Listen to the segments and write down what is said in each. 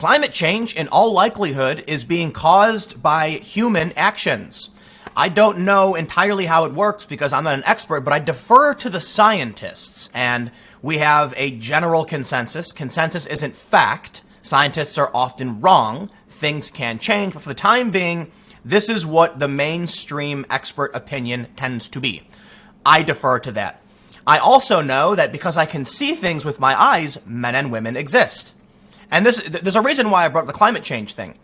Climate change, in all likelihood, is being caused by human actions. I don't know entirely how it works because I'm not an expert, but I defer to the scientists. And we have a general consensus. Consensus isn't fact. Scientists are often wrong. Things can change. But for the time being, this is what the mainstream expert opinion tends to be. I defer to that. I also know that because I can see things with my eyes, men and women exist. And there's a reason why I brought up the climate change thing.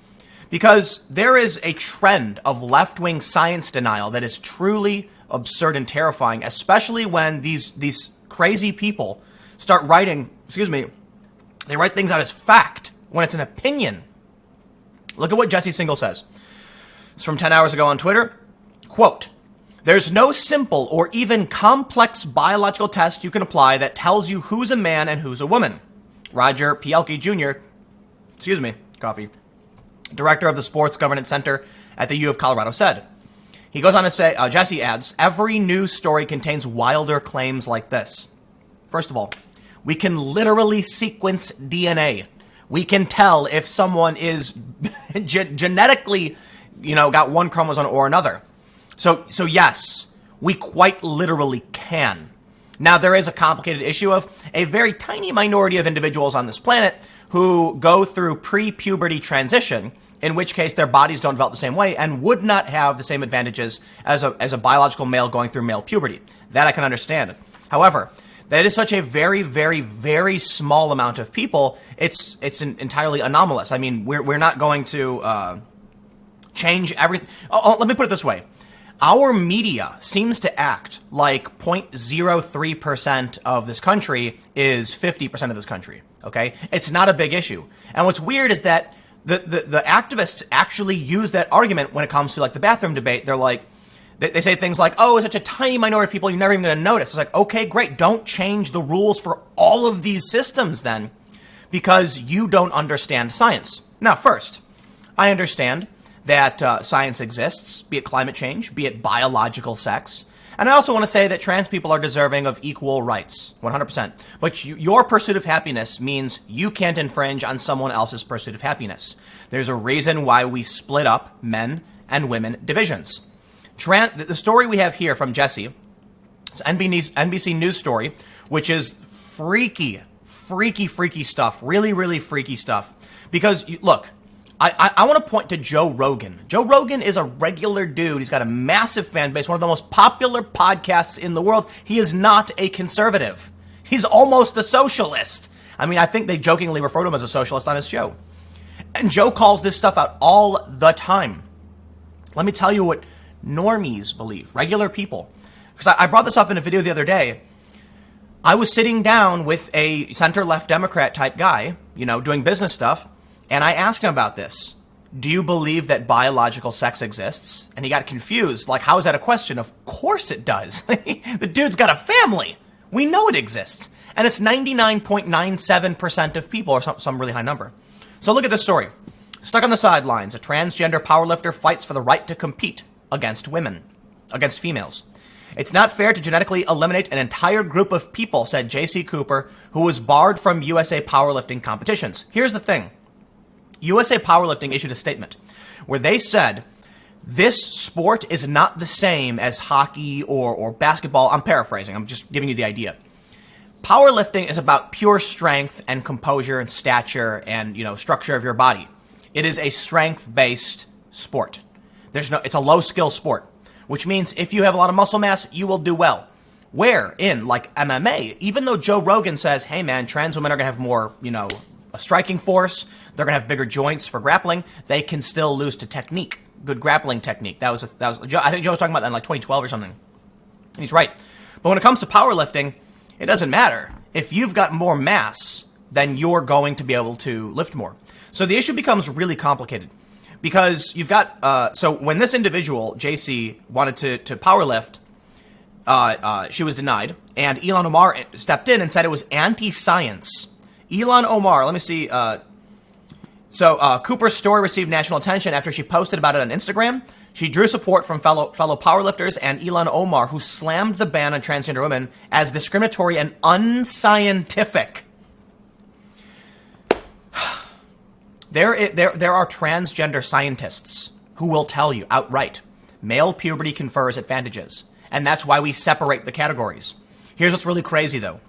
Because there is a trend of left-wing science denial that is truly absurd and terrifying, especially when these crazy people start writing, they write things out as fact when it's an opinion. Look at what Jesse Singal says. It's from 10 hours ago on Twitter. Quote, "There's no simple or even complex biological test you can apply that tells you who's a man and who's a woman." Roger Pielke Jr., coffee, director of the Sports Governance Center at the U of Colorado, said. He goes on to say, Jesse adds, "Every news story contains wilder claims like this. First of all, we can literally sequence DNA. We can tell if someone is genetically, got one chromosome or another. So yes, we quite literally can. Now, there is a complicated issue of a very tiny minority of individuals on this planet who go through pre-puberty transition, in which case their bodies don't develop the same way and would not have the same advantages as a biological male going through male puberty. That I can understand. However, that is such a very, very, very small amount of people. It's entirely anomalous. I mean, we're not going to change everything. Let me put it this way. Our media seems to act like 0.03% of this country is 50% of this country, okay? It's not a big issue. And what's weird is that the activists actually use that argument when it comes to, like, the bathroom debate. They're like, they say things like, oh, it's such a tiny minority of people, you're never even going to notice. It's like, okay, great, don't change the rules for all of these systems then, because you don't understand science. Now, first, I understand that science exists, be it climate change, be it biological sex. And I also want to say that trans people are deserving of equal rights, 100%. But your pursuit of happiness means you can't infringe on someone else's pursuit of happiness. There's a reason why we split up men and women divisions. The story we have here from Jesse, it's NBC News story, which is freaky stuff, really, really freaky stuff. Because, look, I want to point to Joe Rogan. Joe Rogan is a regular dude. He's got a massive fan base, one of the most popular podcasts in the world. He is not a conservative. He's almost a socialist. I mean, I think they jokingly refer to him as a socialist on his show. And Joe calls this stuff out all the time. Let me tell you what normies believe, regular people. Because I brought this up in a video the other day. I was sitting down with a center-left Democrat type guy, doing business stuff. And I asked him about this. Do you believe that biological sex exists? And he got confused. Like, how is that a question? Of course it does. The dude's got a family. We know it exists. And it's 99.97% of people, or some really high number. So look at this story. Stuck on the sidelines, a transgender powerlifter fights for the right to compete against females. It's not fair to genetically eliminate an entire group of people, said J.C. Cooper, who was barred from USA powerlifting competitions. Here's the thing. USA Powerlifting issued a statement where they said this sport is not the same as hockey or basketball. I'm paraphrasing. I'm just giving you the idea. Powerlifting is about pure strength and composure and stature and, structure of your body. It is a strength-based sport. It's a low-skill sport, which means if you have a lot of muscle mass, you will do well. Where in, like MMA, even though Joe Rogan says, hey man, trans women are going to have more, a striking force, they're going to have bigger joints for grappling, they can still lose to technique, good grappling technique. That was I think Joe was talking about that in like 2012 or something. And he's right. But when it comes to powerlifting, it doesn't matter. If you've got more mass, then you're going to be able to lift more. So the issue becomes really complicated because you've got, so when this individual, JC, wanted to powerlift, she was denied, and Ilhan Omar stepped in and said it was anti-science. Ilhan Omar, let me see. Cooper's story received national attention after she posted about it on Instagram. She drew support from fellow powerlifters and Ilhan Omar, who slammed the ban on transgender women as discriminatory and unscientific. There are transgender scientists who will tell you outright, male puberty confers advantages. And that's why we separate the categories. Here's what's really crazy, though.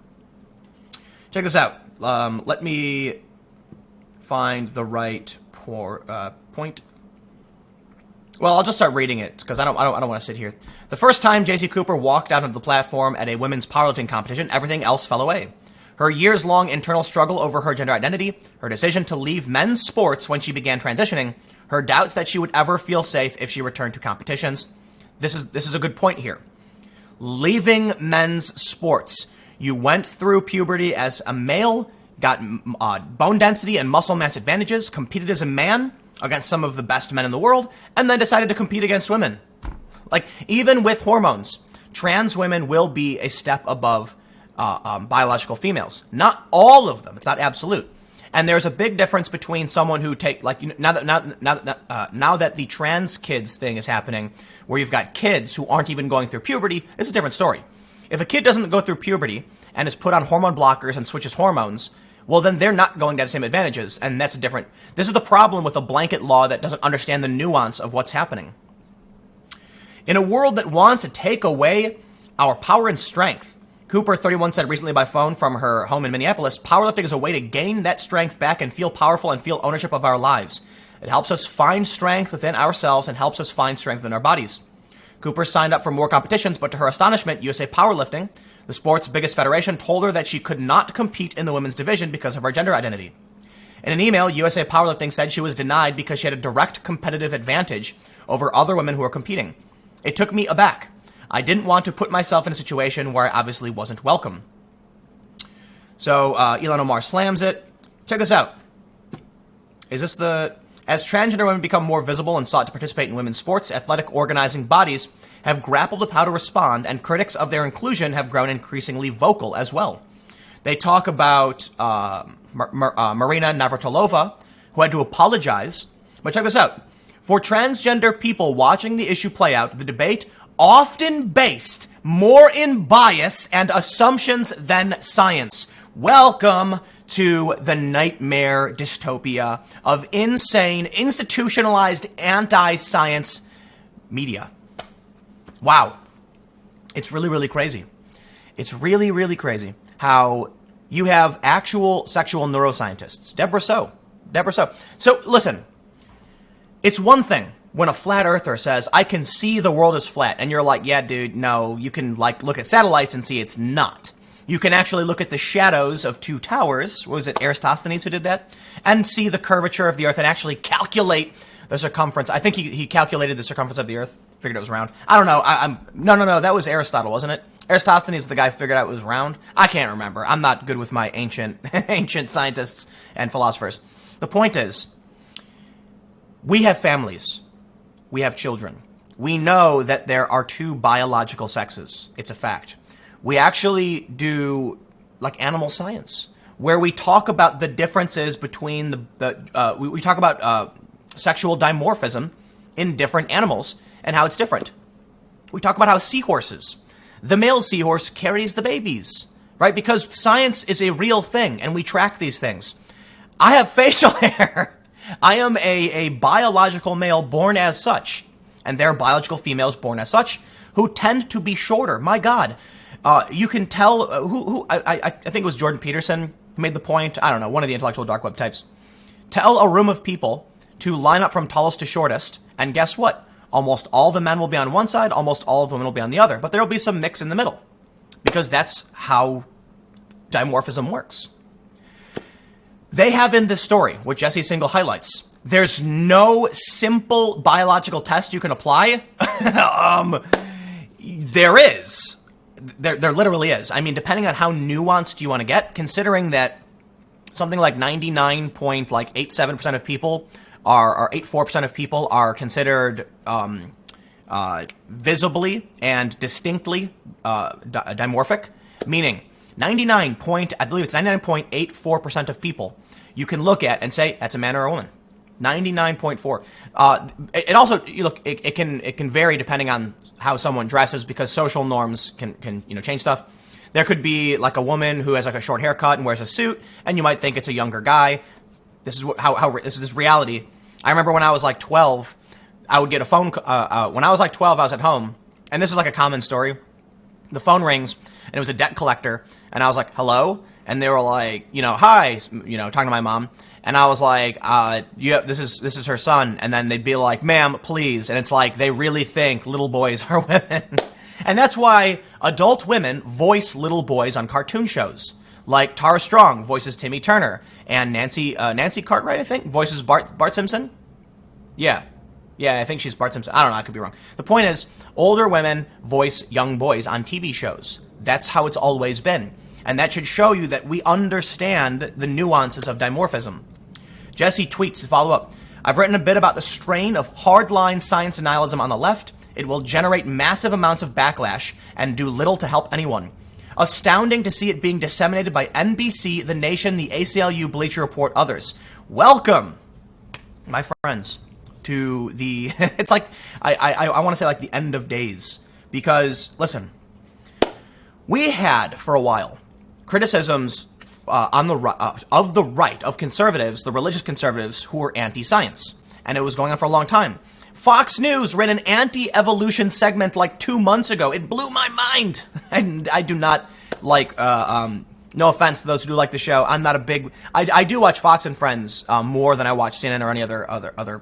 Check this out. Let me find the right point. Well, I'll just start reading it because I don't want to sit here. The first time J.C. Cooper walked out onto the platform at a women's powerlifting competition, everything else fell away. Her years-long internal struggle over her gender identity, her decision to leave men's sports when she began transitioning, her doubts that she would ever feel safe if she returned to competitions. This is a good point here. Leaving men's sports. You went through puberty as a male, got bone density and muscle mass advantages, competed as a man against some of the best men in the world, and then decided to compete against women. Like, even with hormones, trans women will be a step above biological females. Not all of them. It's not absolute. And there's a big difference between someone who now that the trans kids thing is happening, where you've got kids who aren't even going through puberty, it's a different story. If a kid doesn't go through puberty and is put on hormone blockers and switches hormones, well, then they're not going to have the same advantages, and that's different. This is the problem with a blanket law that doesn't understand the nuance of what's happening. In a world that wants to take away our power and strength, Cooper, 31, said recently by phone from her home in Minneapolis, powerlifting is a way to gain that strength back and feel powerful and feel ownership of our lives. It helps us find strength within ourselves and helps us find strength in our bodies. Cooper signed up for more competitions, but to her astonishment, USA Powerlifting, the sport's biggest federation, told her that she could not compete in the women's division because of her gender identity. In an email, USA Powerlifting said she was denied because she had a direct competitive advantage over other women who were competing. It took me aback. I didn't want to put myself in a situation where I obviously wasn't welcome. So Elon Omar slams it. Check this out. As transgender women become more visible and sought to participate in women's sports, athletic organizing bodies have grappled with how to respond, and critics of their inclusion have grown increasingly vocal as well. They talk about Marina Navratilova, who had to apologize. But check this out. For transgender people watching the issue play out, the debate often based more in bias and assumptions than science. Welcome to the nightmare dystopia of insane, institutionalized, anti-science media. Wow. It's really, really crazy. It's really, really crazy how you have actual sexual neuroscientists. Deborah So. So listen, it's one thing when a flat earther says, I can see the world is flat, and you're like, yeah, dude, no, you can look at satellites and see it's not. You can actually look at the shadows of two towers, what was it, Eratosthenes who did that, and see the curvature of the earth and actually calculate the circumference. I think he calculated the circumference of the earth, figured it was round. I don't know, no, that was Aristotle, wasn't it? Eratosthenes was the guy who figured out it was round. I can't remember. I'm not good with my ancient scientists and philosophers. The point is, we have families. We have children. We know that there are two biological sexes. It's a fact. We actually do like animal science, where we talk about the differences between we talk about sexual dimorphism in different animals and how it's different. We talk about how seahorses, the male seahorse carries the babies, right? Because science is a real thing and we track these things. I have facial hair. I am a biological male born as such, and there are biological females born as such who tend to be shorter. My God, you can tell I think it was Jordan Peterson who made the point. I don't know, one of the intellectual dark web types. Tell a room of people to line up from tallest to shortest, and guess what? Almost all the men will be on one side, almost all of the women will be on the other, but there will be some mix in the middle, because that's how dimorphism works. They have in this story, what Jesse Singal highlights, there's no simple biological test you can apply. There is. There literally is. I mean, depending on how nuanced you want to get, considering that something like 99.87% of people or 84% of people are considered visibly and distinctly dimorphic, meaning 99.84% of people you can look at and say that's a man or a woman. 99.4. It also, you look, it can vary depending on how someone dresses, because social norms can change stuff. There could be like a woman who has like a short haircut and wears a suit, and you might think it's a younger guy. This is how this is this reality. I remember when I was like 12, I would get a phone. When I was like 12, I was at home, and this is like a common story. The phone rings, and it was a debt collector, and I was like, "Hello," and they were like, "Hi," talking to my mom, and I was like, this is her son," and then they'd be like, "Ma'am, please," and it's like they really think little boys are women, and that's why adult women voice little boys on cartoon shows. Like Tara Strong voices Timmy Turner, and Nancy Cartwright, I think, voices Bart Simpson. Yeah, I think she's Bart Simpson. I don't know, I could be wrong. The point is, older women voice young boys on TV shows. That's how it's always been. And that should show you that we understand the nuances of dimorphism. Jesse tweets, follow up, "I've written a bit about the strain of hardline science denialism on the left. It will generate massive amounts of backlash and do little to help anyone. Astounding to see it being disseminated by NBC, The Nation, the ACLU, Bleacher Report, others. Welcome, my friends, to the, it's like, I want to say like the end of days. Because, listen, we had, for a while, criticisms of the right, of conservatives, the religious conservatives, who were anti-science. And it was going on for a long time. Fox News ran an anti-evolution segment like 2 months ago. It blew my mind. And I do not like, no offense to those who do like the show. I'm not a big, I do watch Fox and Friends more than I watch CNN or any other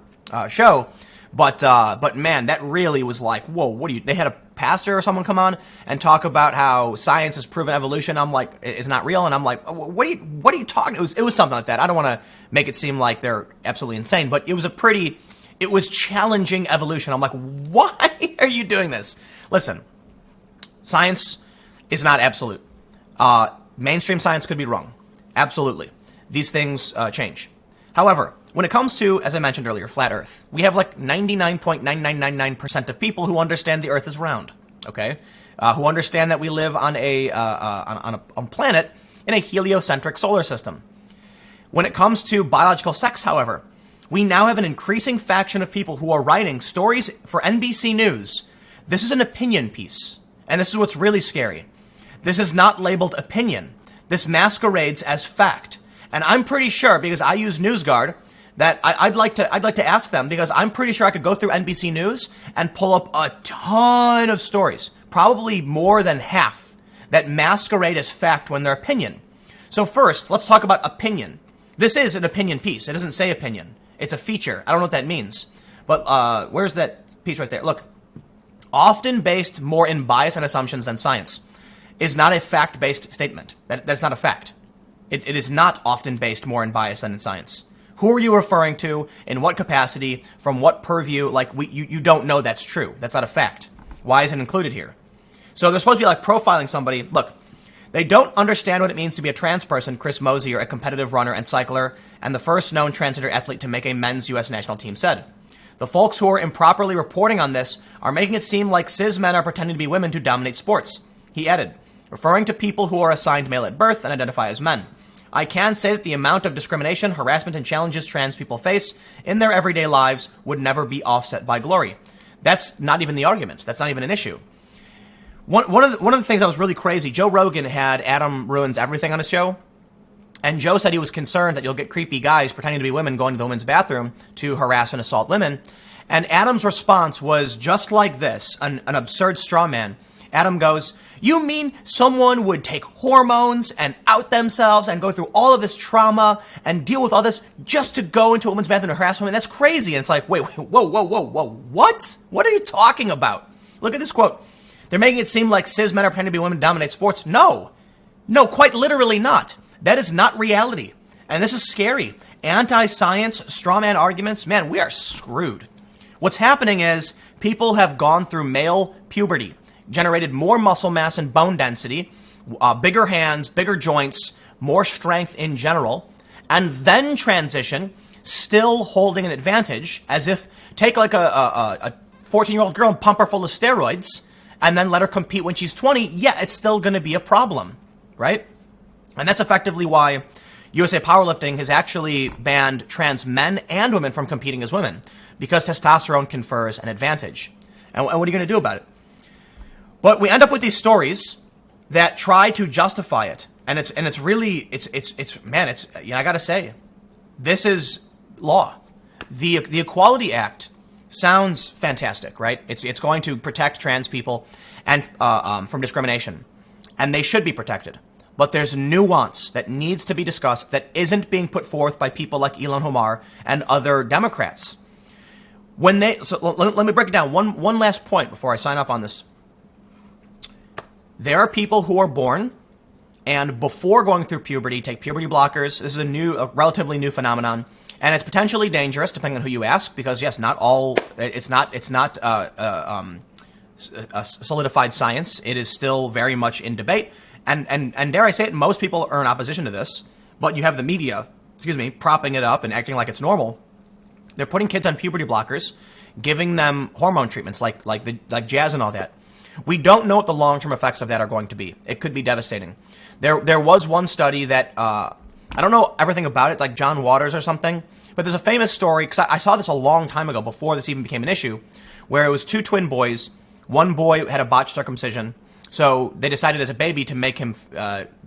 show. But man, that really was like, whoa, they had a pastor or someone come on and talk about how science has proven evolution. I'm like, it's not real. And I'm like, what are you talking? It was something like that. I don't want to make it seem like they're absolutely insane, but it was challenging evolution. I'm like, why are you doing this? Listen, science is not absolute. Mainstream science could be wrong. Absolutely. These things change. However, when it comes to, as I mentioned earlier, flat Earth, we have like 99.9999% of people who understand the Earth is round, okay? Who understand that we live on a planet in a heliocentric solar system. When it comes to biological sex, however, we now have an increasing faction of people who are writing stories for NBC News. This is an opinion piece, and this is what's really scary. This is not labeled opinion. This masquerades as fact. And I'm pretty sure, because I use NewsGuard, that I'd like to ask them, because I'm pretty sure I could go through NBC News and pull up a ton of stories, probably more than half, that masquerade as fact when they're opinion. So first, let's talk about opinion. This is an opinion piece. It doesn't say opinion. It's a feature. I don't know what that means. But where's that piece right there? Look, often based more in bias and assumptions than science is not a fact-based statement. That's not a fact. It is not often based more in bias than in science. Who are you referring to? In what capacity? From what purview? Like, you don't know that's true. That's not a fact. Why is it included here? So they're supposed to be like profiling somebody. Look, they don't understand what it means to be a trans person, Chris Mosier, a competitive runner and cycler, and the first known transgender athlete to make a men's U.S. national team, said. The folks who are improperly reporting on this are making it seem like cis men are pretending to be women to dominate sports. He added, referring to people who are assigned male at birth and identify as men. I can say that the amount of discrimination, harassment, and challenges trans people face in their everyday lives would never be offset by glory. That's not even the argument. That's not even an issue. One of the things that was really crazy, Joe Rogan had Adam Ruins Everything on his show, and Joe said he was concerned that you'll get creepy guys pretending to be women going to the women's bathroom to harass and assault women. And Adam's response was just like this, an absurd straw man. Adam goes, you mean someone would take hormones and out themselves and go through all of this trauma and deal with all this just to go into a women's bathroom and harass women? That's crazy. And it's like, wait, whoa, what? What are you talking about? Look at this quote. They're making it seem like cis men are pretending to be women to dominate sports. No, quite literally not. That is not reality. And this is scary. Anti-science, straw man arguments, man, we are screwed. What's happening is people have gone through male puberty, generated more muscle mass and bone density, bigger hands, bigger joints, more strength in general, and then transition, still holding an advantage, as if take like a 14-year-old girl and pump her full of steroids, and then let her compete when she's 20, yeah, it's still going to be a problem, right? And that's effectively why USA Powerlifting has actually banned trans men and women from competing as women, because testosterone confers an advantage. And what are you going to do about it? But we end up with these stories that try to justify it. And it's really, I gotta say, this is law. The Equality Act sounds fantastic, right? It's going to protect trans people and from discrimination, and they should be protected. But there's nuance that needs to be discussed that isn't being put forth by people like Ilhan Omar and other Democrats. Let me break it down. One last point before I sign off on this. There are people who are born and before going through puberty take puberty blockers. This is a relatively new phenomenon, and it's potentially dangerous depending on who you ask. Because yes, it's not a solidified science. It is still very much in debate. And dare I say it, most people are in opposition to this, but you have the media, propping it up and acting like it's normal. They're putting kids on puberty blockers, giving them hormone treatments like jazz and all that. We don't know what the long-term effects of that are going to be. It could be devastating. There was one study that, I don't know everything about it, like John Waters or something, but there's a famous story, because I saw this a long time ago before this even became an issue, where it was two twin boys. One boy had a botched circumcision, so they decided as a baby to make him,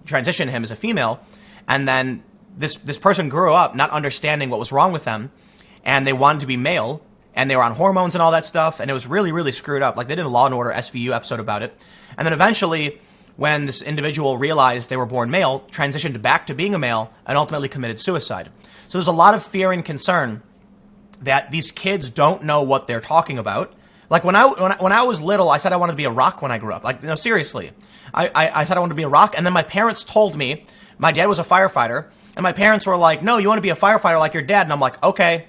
transition him as a female, and then this person grew up not understanding what was wrong with them, and they wanted to be male, and they were on hormones and all that stuff, and it was really, really screwed up. Like, they did a Law & Order SVU episode about it. And then eventually, when this individual realized they were born male, transitioned back to being a male, and ultimately committed suicide. So there's a lot of fear and concern that these kids don't know what they're talking about. Like, when I was little, I said I wanted to be a rock when I grew up. Like, no, seriously. I said I wanted to be a rock, and then my parents told me, my dad was a firefighter, and my parents were like, no, you want to be a firefighter like your dad? And I'm like, okay.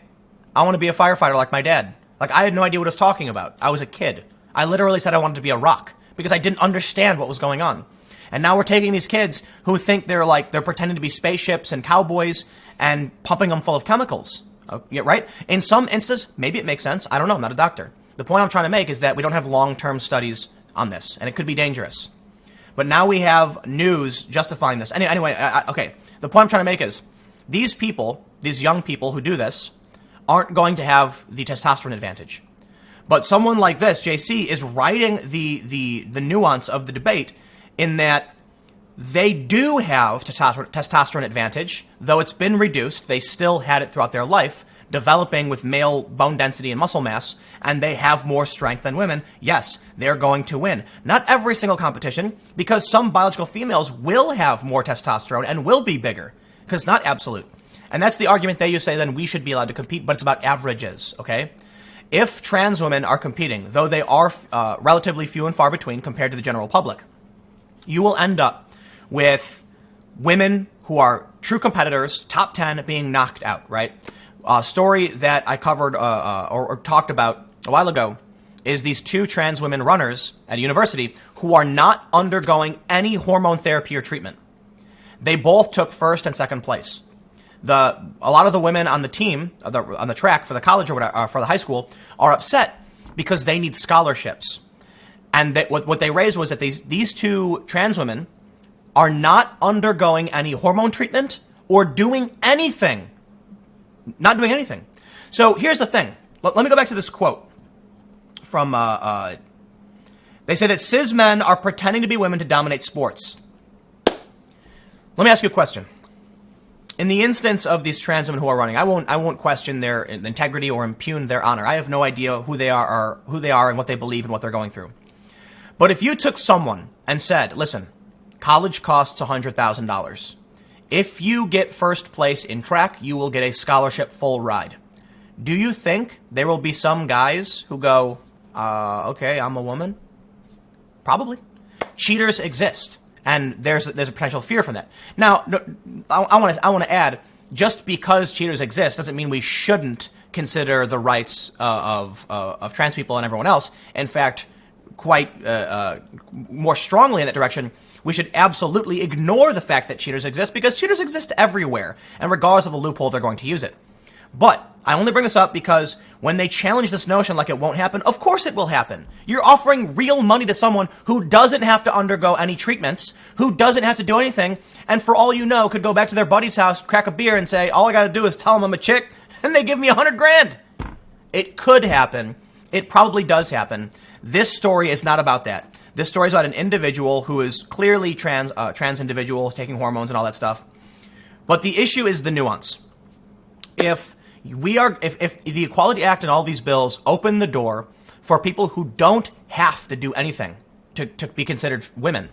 I want to be a firefighter like my dad. Like, I had no idea what I was talking about. I was a kid. I literally said I wanted to be a rock because I didn't understand what was going on. And now we're taking these kids who think they're pretending to be spaceships and cowboys and pumping them full of chemicals. Yeah, right? In some instances, maybe it makes sense. I don't know. I'm not a doctor. The point I'm trying to make is that we don't have long-term studies on this, and it could be dangerous. But now we have news justifying this. Anyway, okay. The point I'm trying to make is these people, these young people who do this, aren't going to have the testosterone advantage. But someone like this, JC, is writing the nuance of the debate in that they do have testosterone advantage, though it's been reduced. They still had it throughout their life, developing with male bone density and muscle mass, and they have more strength than women. Yes, they're going to win. Not every single competition, because some biological females will have more testosterone and will be bigger, because it's not absolute. And that's the argument they use, say then we should be allowed to compete, but it's about averages, okay? If trans women are competing, though they are relatively few and far between compared to the general public, you will end up with women who are true competitors, top 10, being knocked out, right? A story that I covered or talked about a while ago is these two trans women runners at a university who are not undergoing any hormone therapy or treatment. They both took first and second place. A lot of the women on the team, on the track for the college or whatever, for the high school, are upset because they need scholarships. And what they raised was that these two trans women are not undergoing any hormone treatment or doing anything. Not doing anything. So here's the thing. Let me go back to this quote from, they say that cis men are pretending to be women to dominate sports. Let me ask you a question. In the instance of these trans women who are running, I won't question their integrity or impugn their honor. I have no idea who they are and what they believe and what they're going through. But if you took someone and said, listen, college costs $100,000. If you get first place in track, you will get a scholarship full ride. Do you think there will be some guys who go, okay, I'm a woman? Probably. Cheaters exist. And there's a potential fear from that. Now, I want to add, just because cheaters exist doesn't mean we shouldn't consider the rights of trans people and everyone else. In fact, quite more strongly in that direction, we should absolutely ignore the fact that cheaters exist, because cheaters exist everywhere, and regardless of the loophole, they're going to use it. But I only bring this up because when they challenge this notion like it won't happen, of course it will happen. You're offering real money to someone who doesn't have to undergo any treatments, who doesn't have to do anything, and for all you know, could go back to their buddy's house, crack a beer, and say, all I gotta do is tell them I'm a chick, and they give me $100,000. It could happen. It probably does happen. This story is not about that. This story is about an individual who is clearly trans individual, taking hormones and all that stuff. But the issue is the nuance. if the Equality Act and all these bills open the door for people who don't have to do anything to be considered women,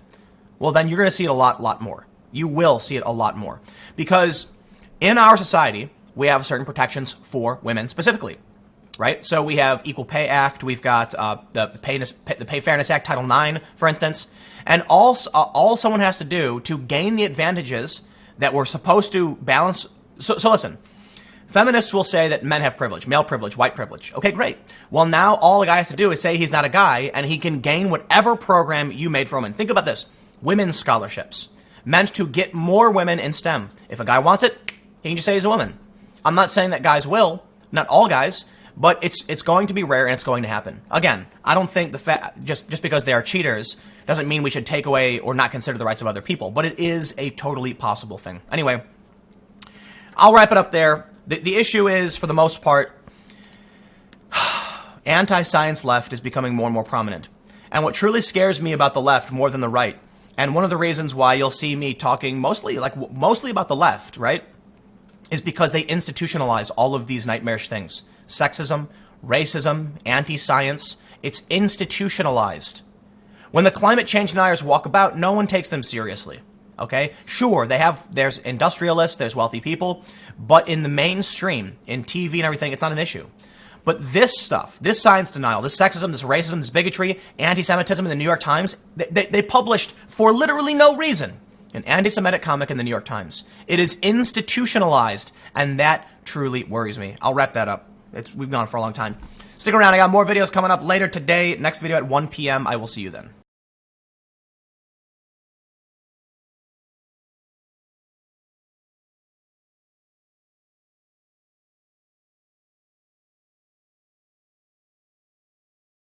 well, then you're going to see it a lot more. You will see it a lot more. Because in our society, we have certain protections for women specifically, right? So we have Equal Pay Act, we've got the Pay Fairness Act, Title IX, for instance, and all someone has to do to gain the advantages that we're supposed to balance. So listen, feminists will say that men have privilege, male privilege, white privilege. Okay, great. Well, now all the guy has to do is say he's not a guy, and he can gain whatever program you made for women. Think about this. Women's scholarships, meant to get more women in STEM. If a guy wants it, he can just say he's a woman. I'm not saying that guys will, not all guys, but it's going to be rare and it's going to happen. Again, I don't think just because they are cheaters doesn't mean we should take away or not consider the rights of other people, but it is a totally possible thing. Anyway, I'll wrap it up there. The issue is, for the most part, anti-science left is becoming more and more prominent. And what truly scares me about the left more than the right, and one of the reasons why you'll see me talking mostly about the left, right, is because they institutionalize all of these nightmarish things. Sexism, racism, anti-science. It's institutionalized. When the climate change deniers walk about, no one takes them seriously. Okay? Sure, there's industrialists, there's wealthy people, but in the mainstream, in TV and everything, it's not an issue. But this stuff, this science denial, this sexism, this racism, this bigotry, anti-Semitism in the New York Times, they published for literally no reason an anti-Semitic comic in the New York Times. It is institutionalized, and that truly worries me. I'll wrap that up. We've gone for a long time. Stick around. I got more videos coming up later today. Next video at 1 p.m. I will see you then.